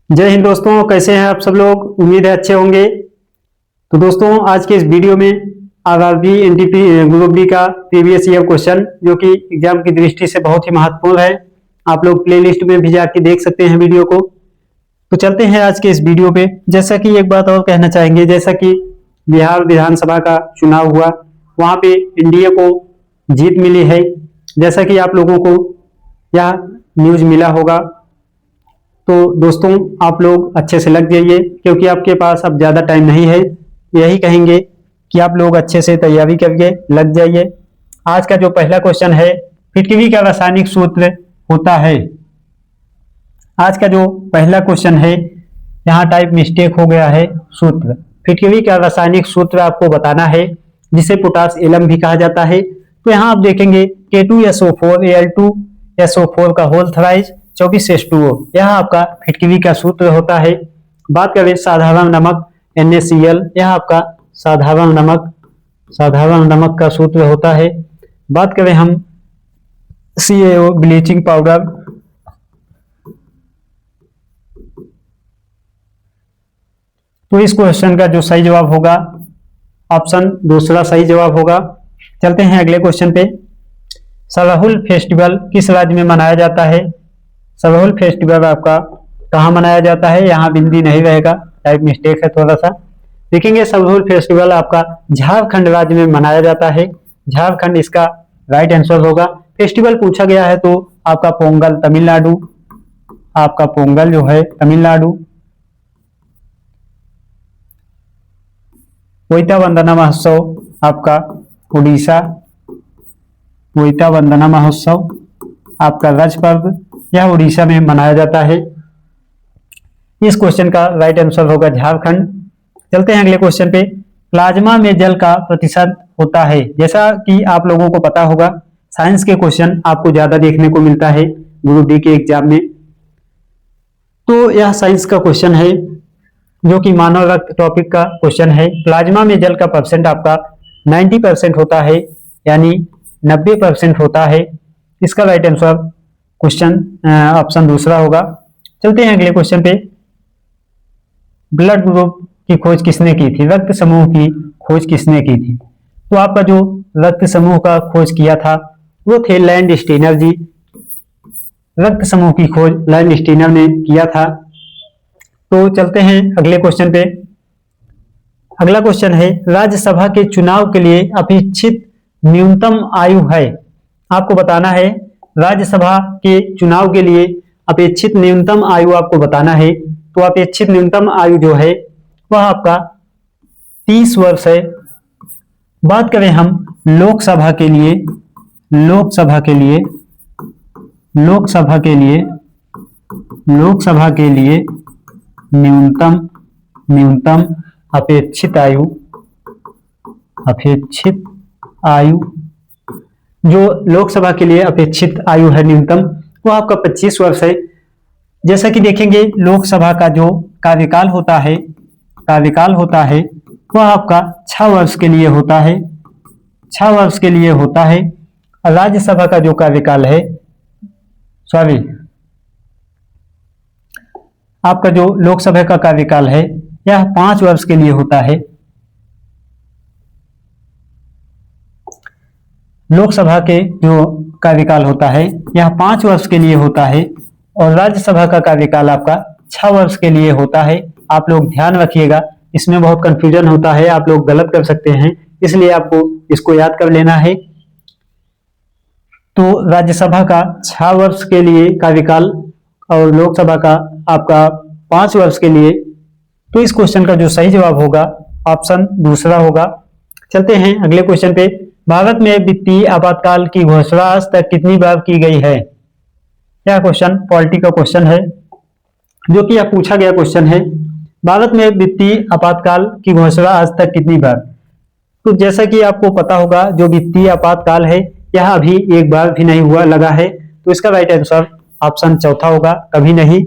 जय हिंद दोस्तों, कैसे हैं आप सब लोग। उम्मीद है अच्छे होंगे। तो दोस्तों, आज के इस वीडियो में आरआरबी एनटीपी ग्रुप डी का प्रीवियस ईयर क्वेश्चन जो कि एग्जाम की दृष्टि से बहुत ही महत्वपूर्ण है, आप लोग प्लेलिस्ट में भी जाके देख सकते हैं वीडियो को। तो चलते हैं आज के इस वीडियो पे। जैसा कि एक बात और कहना चाहेंगे, जैसा कि बिहार विधानसभा का चुनाव हुआ, वहां पे एनडीए को जीत मिली है। जैसा कि आप लोगों को यह न्यूज मिला होगा, तो दोस्तों आप लोग अच्छे से लग जाइए, क्योंकि आपके पास अब ज़्यादा टाइम नहीं है। यही कहेंगे कि आप लोग अच्छे से तैयारी करिए, लग जाइए। आज का जो पहला क्वेश्चन है, फिटकरी का रासायनिक सूत्र होता है। आज का जो पहला क्वेश्चन है, यहाँ टाइप मिस्टेक हो गया है। सूत्र, फिटकरी का रासायनिक सूत्र आपको बताना है, जिसे पोटास एलम भी कहा जाता है। तो यहाँ आप देखेंगे K2SO4 Al2SO4 का होल थराइज 24H2O, यह आपका फिटकरी का सूत्र होता है। बात करें साधारण नमक NaCl, यह आपका साधारण नमक का सूत्र होता है। बात करें हम CaO ब्लीचिंग पाउडर, तो इस क्वेश्चन का जो सही जवाब होगा ऑप्शन दूसरा सही जवाब होगा। चलते हैं अगले क्वेश्चन पे। सरहुल फेस्टिवल किस राज्य में मनाया जाता है? सरहुल फेस्टिवल आपका कहाँ मनाया जाता है? यहाँ बिंदी नहीं रहेगा, टाइप मिस्टेक है थोड़ा सा। देखेंगे सरहुल फेस्टिवल आपका झारखंड राज्य में मनाया जाता है। झारखंड इसका राइट आंसर होगा। फेस्टिवल पूछा गया है तो आपका पोंगल तमिलनाडु, आपका पोंगल जो है तमिलनाडु। पोइता वंदना महोत्सव आपका उड़ीसा, पोइता वंदना महोत्सव आपका रज पर्व, यह उड़ीसा में मनाया जाता है। इस क्वेश्चन का राइट आंसर होगा झारखंड। चलते हैं अगले क्वेश्चन पे। प्लाज्मा में जल का प्रतिशत होता है। जैसा कि आप लोगों को पता होगा, साइंस के क्वेश्चन आपको ज्यादा देखने को मिलता है ग्रुप डी के एग्जाम में। तो यह साइंस का क्वेश्चन है, जो कि मानव रक्त टॉपिक का क्वेश्चन है। प्लाज्मा में जल का परसेंट आपका 90% होता है, यानी 90% होता है। इसका राइट आंसर क्वेश्चन ऑप्शन दूसरा होगा। चलते हैं अगले क्वेश्चन पे। ब्लड ग्रुप की खोज किसने की थी? रक्त समूह की खोज किसने की थी? तो आपका जो रक्त समूह का खोज किया था वो थे लैंड स्टीनर जी। रक्त समूह की खोज लैंड स्टीनर ने किया था। तो चलते हैं अगले क्वेश्चन पे। अगला क्वेश्चन है, राज्यसभा के चुनाव के लिए अपेक्षित न्यूनतम आयु है। आपको बताना है राज्यसभा के चुनाव के लिए अपेक्षित न्यूनतम आयु आपको बताना है। तो अपेक्षित न्यूनतम आयु जो है वह आपका 30 वर्ष है। बात करें हम लोकसभा के लिए, लोकसभा के लिए न्यूनतम अपेक्षित आयु जो लोकसभा के लिए अपेक्षित आयु है न्यूनतम, वो आपका 25 वर्ष है। जैसा कि देखेंगे लोकसभा का जो कार्यकाल होता है वह आपका 6 वर्ष के लिए होता है, 6 वर्ष के लिए होता है। राज्यसभा का जो कार्यकाल है, आपका जो लोकसभा का कार्यकाल है यह 5 वर्ष के लिए होता है। लोकसभा के जो कार्यकाल होता है यह 5 वर्ष के लिए होता है, और राज्यसभा का कार्यकाल आपका 6 वर्ष के लिए होता है। आप लोग ध्यान रखिएगा, इसमें बहुत कंफ्यूजन होता है, आप लोग गलत कर सकते हैं, इसलिए आपको इसको याद कर लेना है। तो राज्यसभा का 6 वर्ष के लिए कार्यकाल और लोकसभा का आपका 5 वर्ष के लिए। तो इस क्वेश्चन का जो सही जवाब होगा ऑप्शन दूसरा होगा। चलते हैं अगले क्वेश्चन पे। भारत में वित्तीय आपातकाल की घोषणा आज तक कितनी बार की गई है? यह क्वेश्चन पॉलिटी का क्वेश्चन है, जो कि यह पूछा गया क्वेश्चन है। भारत में वित्तीय आपातकाल की घोषणा आज तक कितनी बार? तो जैसा कि आपको पता होगा, जो वित्तीय आपातकाल है यह अभी एक बार भी नहीं हुआ लगा है। तो इसका राइट आंसर ऑप्शन चौथा होगा, कभी नहीं।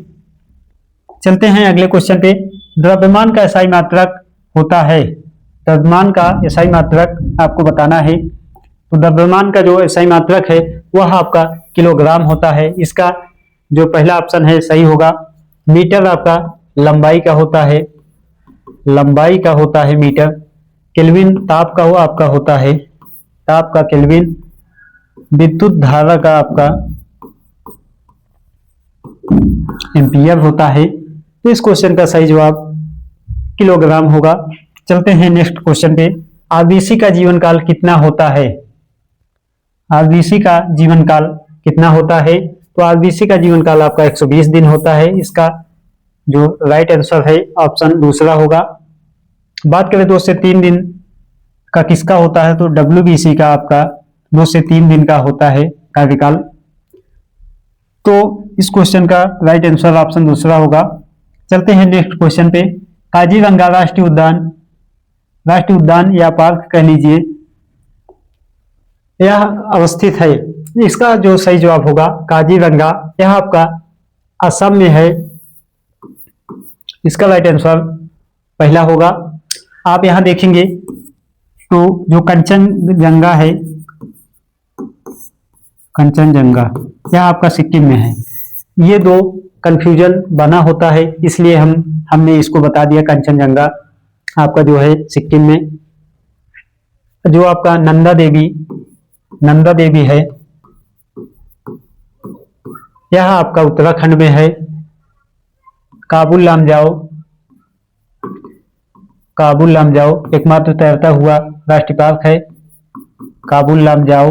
चलते हैं अगले क्वेश्चन पे। द्रव्यमान का एसआई मात्रक होता है। द्रव्यमान का एसआई मात्रक आपको बताना है। तो द्रव्यमान का जो एसआई मात्रक है वह आपका किलोग्राम होता है। इसका जो पहला ऑप्शन है सही होगा। मीटर आपका लंबाई का होता है, लंबाई का होता है मीटर। केल्विन ताप का वो आपका होता है, ताप का केल्विन। विद्युत धारा का आपका एम्पियर होता है। तो इस क्वेश्चन का सही जवाब किलोग्राम होगा। चलते हैं नेक्स्ट क्वेश्चन पे। आरबीसी का जीवन काल कितना होता है? आरबीसी का जीवन काल कितना होता है? तो आरबीसी का जीवन काल आपका 120 दिन होता है। इसका जो राइट आंसर है ऑप्शन दूसरा होगा। बात करें 2 से 3 दिन का किसका होता है, तो डब्ल्यूबीसी का आपका 2 से 3 दिन का होता है कार्यकाल। तो इस क्वेश्चन का राइट आंसर ऑप्शन दूसरा होगा। चलते हैं नेक्स्ट क्वेश्चन पे। काजीरंगा राष्ट्रीय उद्यान या पार्क कह लीजिए, यह अवस्थित है। इसका जो सही जवाब होगा काजीरंगा, यह आपका असम में है। इसका राइट आंसर पहला होगा। आप यहां देखेंगे तो जो कंचनजंगा है, कंचनजंगा यह आपका सिक्किम में है। ये दो कंफ्यूजन बना होता है, इसलिए हमने इसको बता दिया कंचनजंगा आपका जो है सिक्किम में। जो आपका नंदा देवी है, यह आपका उत्तराखंड में है। काबुल लामजाओ एकमात्र तैरता हुआ राष्ट्रीय पार्क है, काबुल लामजाओ।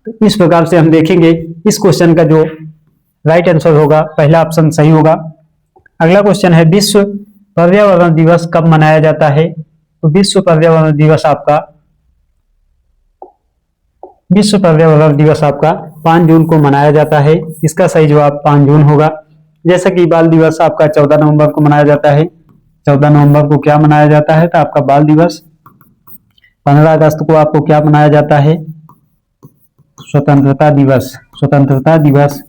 तो इस प्रकार से हम देखेंगे इस क्वेश्चन का जो राइट आंसर होगा पहला ऑप्शन सही होगा। अगला क्वेश्चन है विश्व पर्यावरण दिवस कब मनाया जाता है? तो विश्व पर्यावरण दिवस आपका 5 जून को मनाया जाता है। इसका सही जवाब 5 जून होगा। जैसा कि बाल दिवस आपका 14 नवंबर को मनाया जाता है। 14 नवंबर को क्या मनाया जाता है? तो आपका बाल दिवस। 15 अगस्त को आपको क्या मनाया जाता है? स्वतंत्रता दिवस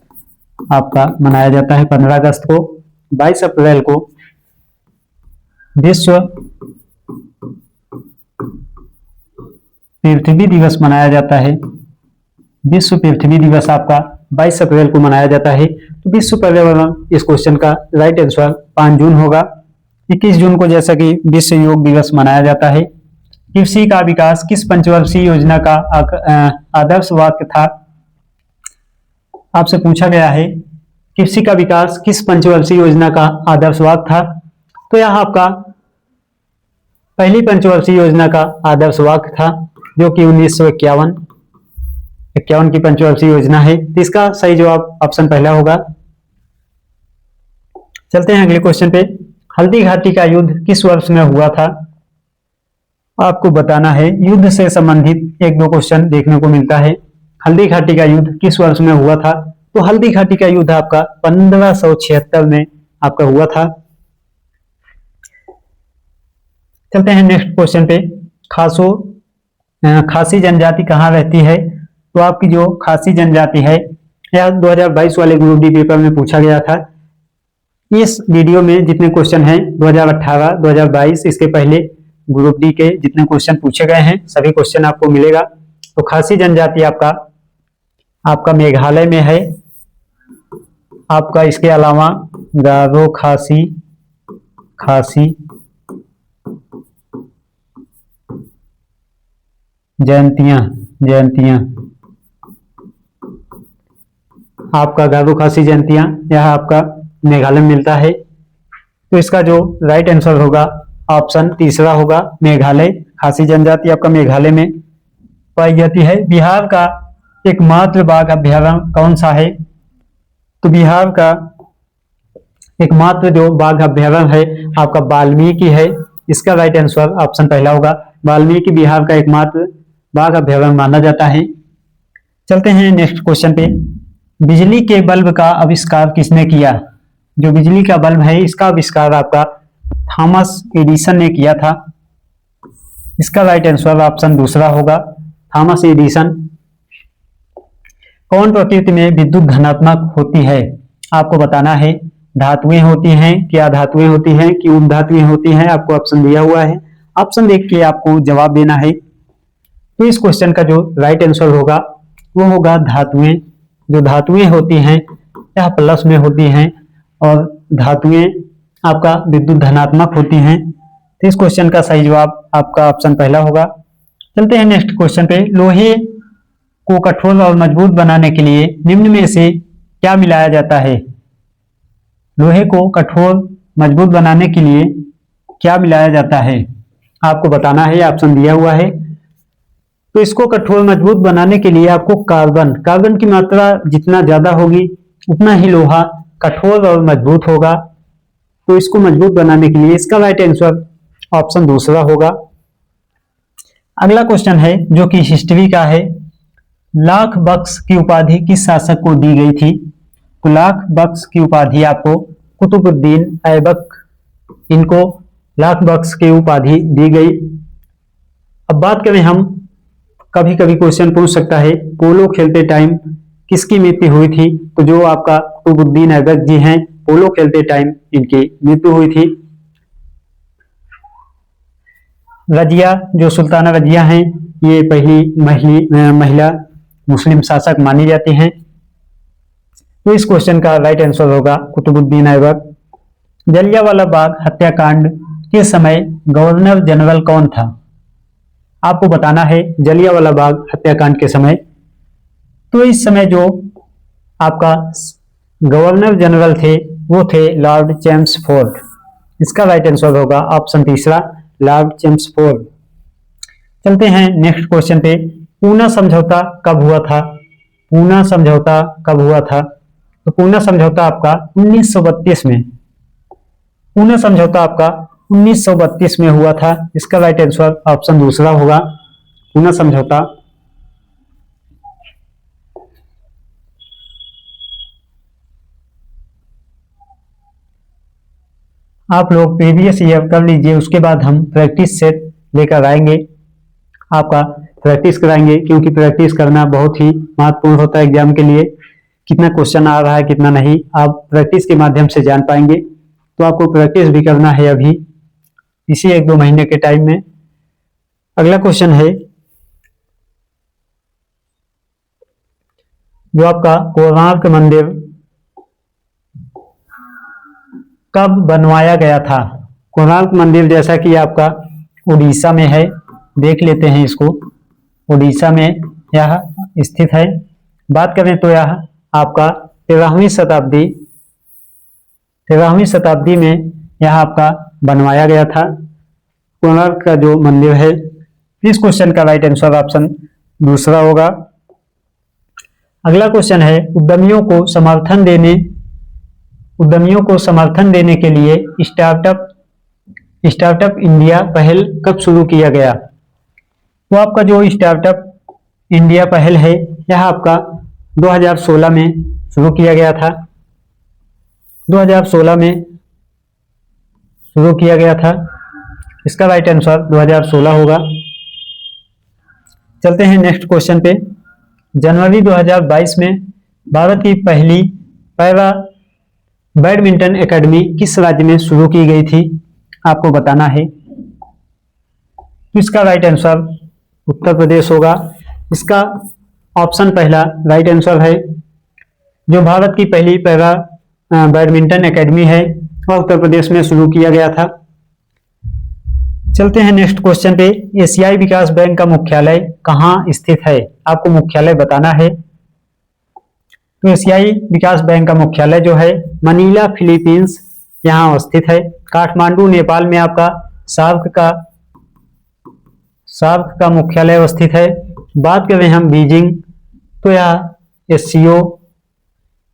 आपका मनाया जाता है 15 अगस्त को। 22 अप्रैल को विश्व पृथ्वी दिवस मनाया जाता है। विश्व पृथ्वी दिवस आपका 22 अप्रैल को मनाया जाता है। तो विश्व पर्यावरण इस क्वेश्चन का राइट आंसर 5 जून होगा। 21 जून को जैसा कि विश्व योग दिवस मनाया जाता है। कृषि का विकास किस पंचवर्षीय योजना का आदर्श वाक्य था? आपसे पूछा गया है कृषि का विकास किस पंचवर्षीय योजना का आदर्श वाक्य था? तो यह आपका पहली पंचवर्षीय योजना का आदर्श वाक्य था, जो कि 1951 की पंचवर्षीय योजना है। तो इसका सही जवाब ऑप्शन पहला होगा। चलते हैं अगले क्वेश्चन पे। हल्दी घाटी का युद्ध किस वर्ष में हुआ था? आपको बताना है। युद्ध से संबंधित 1-2 क्वेश्चन देखने को मिलता है। हल्दी घाटी का युद्ध किस वर्ष में हुआ था? तो हल्दी घाटी का युद्ध आपका 1576 में आपका हुआ था। चलते हैं नेक्स्ट क्वेश्चन पे। खासी जनजाति कहाँ रहती है? तो आपकी जो खासी जनजाति है, यह 2022 वाले ग्रुप डी पेपर में पूछा गया था। इस वीडियो में जितने क्वेश्चन हैं 2018, 2022 इसके पहले ग्रुप डी के जितने क्वेश्चन पूछे गए हैं सभी क्वेश्चन आपको मिलेगा। तो खासी जनजाति आपका मेघालय में है। आपका इसके अलावा गारो, खासी जयंतियां आपका गारो खासी जयंतियां यह आपका मेघालय में मिलता है। तो इसका जो राइट आंसर होगा ऑप्शन तीसरा होगा, मेघालय। खासी जनजाति आपका मेघालय में पाई जाती है। बिहार का एकमात्र बाघ अभ्यारण्य कौन सा है? तो बिहार का एकमात्र जो बाघ अभ्यारण्य है आपका वाल्मीकि है। इसका राइट आंसर ऑप्शन पहला होगा। वाल्मीकि बिहार का एकमात्र बाघ अभ्यारण्य माना जाता है। चलते हैं नेक्स्ट क्वेश्चन पे। बिजली के बल्ब का आविष्कार किसने किया? जो बिजली का बल्ब है इसका आविष्कार आपका थॉमस एडिसन ने किया था। इसका राइट आंसर ऑप्शन दूसरा होगा, थॉमस एडिसन। कौन प्रकृति में विद्युत धनात्मक होती है? आपको बताना है। धातुएं होती हैं, क्या धातुएं होती हैं कि उपधातुएं होती हैं? आपको ऑप्शन दिया हुआ है, ऑप्शन देख के आपको जवाब देना है। तो इस क्वेश्चन का जो राइट आंसर होगा वो होगा धातुएं। जो धातुएं होती हैं यह प्लस में होती हैं और धातुएं आपका विद्युत धनात्मक होती हैं। तो इस क्वेश्चन का सही जवाब आपका ऑप्शन पहला होगा। चलते हैं नेक्स्ट क्वेश्चन पे। लोहे को कठोर और मजबूत बनाने के लिए निम्न में से क्या मिलाया जाता है? लोहे को कठोर मजबूत बनाने के लिए क्या मिलाया जाता है, आपको बताना है। ऑप्शन दिया हुआ है। तो इसको कठोर मजबूत बनाने के लिए आपको कार्बन की मात्रा जितना ज्यादा होगी उतना ही लोहा कठोर और मजबूत होगा। तो इसको मजबूत बनाने के लिए इसका राइट आंसर ऑप्शन दूसरा होगा। अगला क्वेश्चन है जो कि हिस्ट्री का है। लाख बख्श की उपाधि किस शासक को दी गई थी? तो लाख बख्श की उपाधि आपको कुतुबुद्दीन ऐबक, इनको लाख बख्श की उपाधि दी गई। अब बात करें हम, कभी कभी क्वेश्चन पूछ सकता है पोलो खेलते टाइम किसकी मृत्यु हुई थी? तो जो आपका कुतुबुद्दीन ऐबक जी हैं, पोलो खेलते टाइम इनकी मृत्यु हुई थी। रजिया, जो सुल्ताना रजिया हैं, ये पहली महिला मुस्लिम शासक मानी जाती हैं। तो इस क्वेश्चन का राइट आंसर होगा कुतुबुद्दीन ऐबक। जलियांवाला बाग हत्याकांड के समय गवर्नर जनरल कौन था? आपको बताना है जलियांवाला बाग हत्याकांड के समय। तो इस समय जो आपका गवर्नर जनरल थे वो थे लॉर्ड चेम्सफोर्ड। इसका राइट आंसर होगा ऑप्शन तीसरा, लॉर्ड चेम्सफोर्ड। चलते हैं नेक्स्ट क्वेश्चन पे। पूना समझौता कब हुआ था? पूना समझौता कब हुआ था? तो पूना समझौता आपका 1932 में, पूना समझौता आपका 1932 में हुआ था। इसका राइट आंसर ऑप्शन दूसरा होगा, पूना समझौता। आप लोग प्रीवियस ईयर कर लीजिए, उसके बाद हम प्रैक्टिस सेट लेकर आएंगे, आपका प्रैक्टिस कराएंगे, क्योंकि प्रैक्टिस करना बहुत ही महत्वपूर्ण होता है एग्जाम के लिए। कितना क्वेश्चन आ रहा है कितना नहीं, आप प्रैक्टिस के माध्यम से जान पाएंगे। तो आपको प्रैक्टिस भी करना है अभी इसी 1-2 महीने के टाइम में। अगला क्वेश्चन है जो आपका कोणार्क मंदिर कब बनवाया गया था? कोणार्क मंदिर जैसा कि आपका उड़ीसा में है, देख लेते हैं इसको। उड़ीसा में यह स्थित है। बात करें तो यह आपका 13वीं शताब्दी में यह आपका बनवाया गया था, कोणार्क का जो मंदिर है। इस क्वेश्चन का राइट आंसर ऑप्शन दूसरा होगा। अगला क्वेश्चन है उद्यमियों को समर्थन देने के लिए स्टार्टअप इंडिया पहल कब शुरू किया गया? तो आपका जो स्टार्टअप इंडिया पहल है यह आपका 2016 में शुरू किया गया था। 2016 में शुरू किया गया था। इसका राइट आंसर 2016 होगा। चलते हैं नेक्स्ट क्वेश्चन पे। जनवरी 2022 में भारत की पहली पैरा बैडमिंटन एकेडमी किस राज्य में शुरू की गई थी? आपको बताना है। इसका राइट आंसर उत्तर प्रदेश होगा। इसका ऑप्शन पहला राइट आंसर है। जो भारत की पहली पैरा बैडमिंटन एकेडमी है वह उत्तर प्रदेश में शुरू किया गया था। चलते हैं नेक्स्ट क्वेश्चन पे। एशियाई विकास बैंक का मुख्यालय कहाँ स्थित है? आपको मुख्यालय बताना है। तो एशियाई विकास बैंक का मुख्यालय जो है मनीला फिलीपींस यहाँ अवस्थित है। काठमांडू नेपाल में आपका सार्क का मुख्यालय अवस्थित है। बात करें हम बीजिंग तो यह एससीओ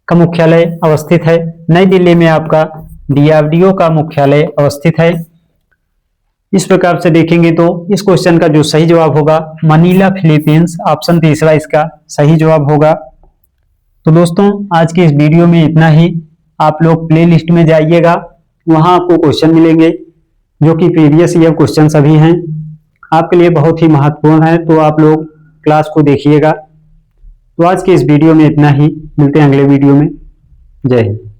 का मुख्यालय अवस्थित है। नई दिल्ली में आपका डीआरडीओ का मुख्यालय अवस्थित है। इस प्रकार से देखेंगे तो इस क्वेश्चन का जो सही जवाब होगा मनीला फिलीपींस, ऑप्शन तीसरा इसका सही जवाब होगा। तो दोस्तों आज के इस वीडियो में इतना ही। आप लोग प्ले लिस्ट में जाइएगा, वहां आपको क्वेश्चन मिलेंगे जो कि प्रीवियस ईयर क्वेश्चन सभी हैं, आपके लिए बहुत ही महत्वपूर्ण है। तो आप लोग क्लास को देखिएगा। तो आज के इस वीडियो में इतना ही, मिलते हैं अगले वीडियो में। जय हिंद।